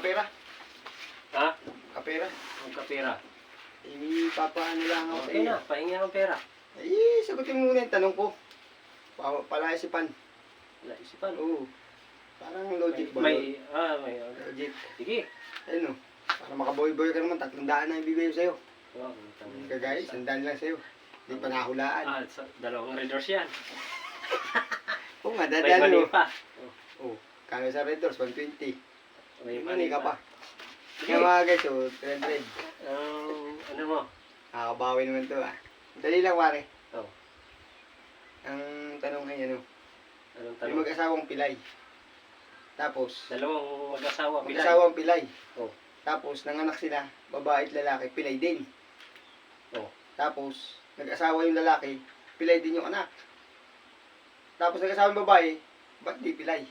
kapera. Ha? Kapera. Ang kapera. Papaano lang ako sa Okay iyo. na, pahingi ang pera. Ay, sagutin mo muna yung tanong ko. Palaisipan. Wala isipan. Oo. Parang logic ba? May. Logic. Sige. Ayun o. Para makaboy-boy ka naman, 300 na ibigay ko sa'yo. Wow, Kagaya, 100 lang sa'yo. Hindi pa nahulaan. Dalawang Red Doors yan. Oo nga, May dadalo. mani pa. Oo. Kano sa Red Doors, 120. May Mani ka pa. Sige. Kaya mga guys, 300. Ano mo? Nakakabawi naman to ah. Dali lang, wari. Oh. Ang tanong ay ano, Anong yung tanong? mag-asawang pilay. Tapos, Dalawang mag-asawa. Pilay. mag-asawang pilay. Oh. Tapos, nanganak sila, babae at lalaki, pilay din. Oh. Tapos, nag-asawa yung lalaki, pilay din yung anak. Tapos, nag-asawa yung babae, ba't di pilay?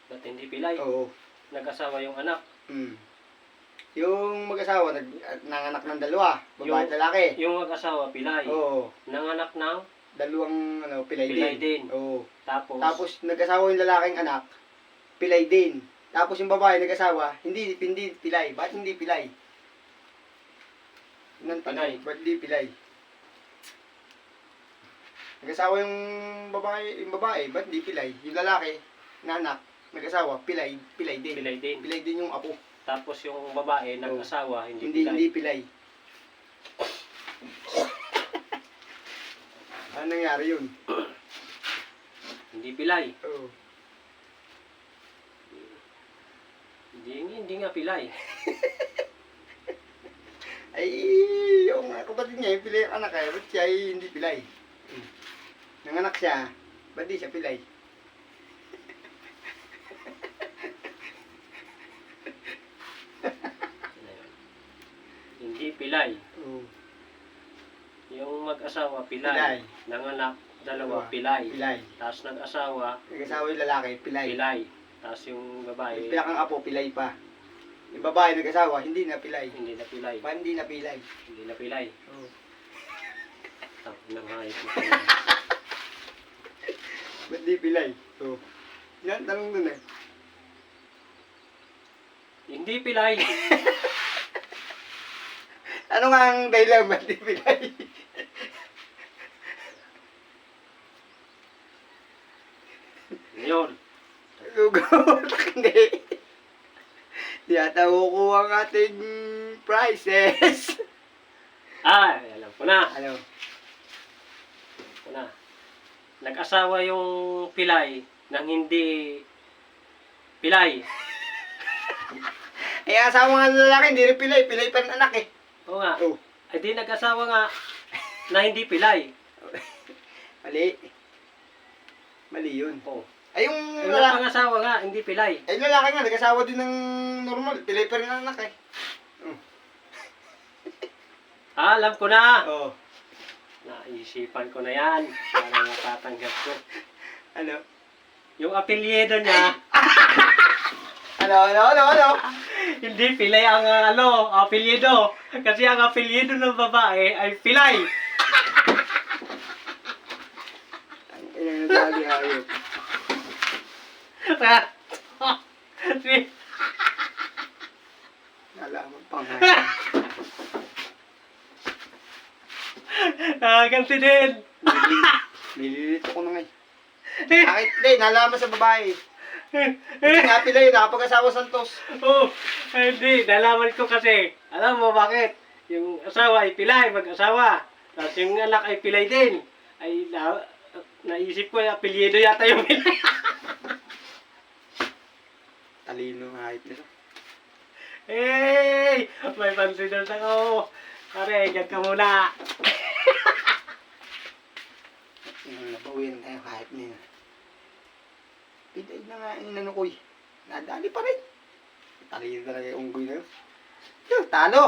Ba't hindi pilay? Oo. Nag-asawa yung anak. Yung mag-asawa, nanganak ng dalawa, babae at lalaki. Yung mag-asawa, pilay. Oo. Nanganak ng Dalawang pilay, pilay din. Oo. Tapos nag-asawa yung lalaking anak, pilay din. Tapos yung babae nag-asawa, hindi pilay. Ba't hindi pilay? Pilay. Ba't hindi pilay? Nag-asawa yung babae, ba't hindi pilay? Yung lalaki na anak, nag-asawa, pilay din. pilay din. Pilay din yung apo. Tapos yung babae, nag-asawa, hindi pilay. Hindi pilay. Ano nangyari yun? Hindi pilay. Oo. Hindi nga pilay. Ay, yung kapatid niya, yung pilay ang anak eh, ba't siya ay hindi pilay? Nanganak siya, ba't di siya pilay? Hindi pilay. Oo. Yung mag-asawa, pilay. Pilay. Nanganak, dalawa, pilay. Pilay. Tapos nag-asawa, Nag-asawa yung lalaki, pilay. pilay. Tapos yung Yung babae, pinakang apo, pilay pa. Yung babae nag-asawa, hindi na pilay. hindi na pilay. Ba't hindi na pilay? Hindi na pilay. Oo. Nang hayop mo. Ba't di pilay? Oo. Yan, tanong dun eh. Hindi pilay. Ano nga ang dahilan, ba't di pilay? Yun. Lugot, hindi. Di ata kukuha ang ating prizes. Alam ko na. Ano? Nag-asawa yung pilay nang hindi pilay. Eh, asawa nga ng lalaki, hindi rin pilay. Pilay pa ng anak eh. Oo nga. Oh. Ay di nag-asawa nga na hindi pilay. Mali. Mali yun. Oo. Ay, yung Yung lalaki. pangasawa nga, hindi pilay. Ay, yung lalaki nga, nag-asawa din ng normal. Pilay pa rin ang anak eh. Alam ko na. Oo. Naisipan ko na yan. Para matatanggap ko. Ano? Yung apelyido niya, Ano? hindi pilay ang apelyido. Kasi ang apelyido ng babae ay pilay. Ang ina na tali hayop. Nalaman pang hayop. Ganti din. Nililito ko na nga eh. Bakit? Hindi, nalaman sa babae. Hindi nga pilay, nakapag-asawa Santos. Oh, hindi. Nalaman ko kasi. Alam mo bakit? Yung asawa ay pilay, mag-asawa. Tapos yung anak ay pilay din. Ay, naisip ko, apelyido yata yung pilay. Talino ng hayop nito. Hey! May pansinos ako. Pare, gag ka muna. Nabawian tayo hayop nila. Pitay na nga yung nanukoy. Nadali pa rin. Talino talaga yung unggoy na yun. Yun, talo!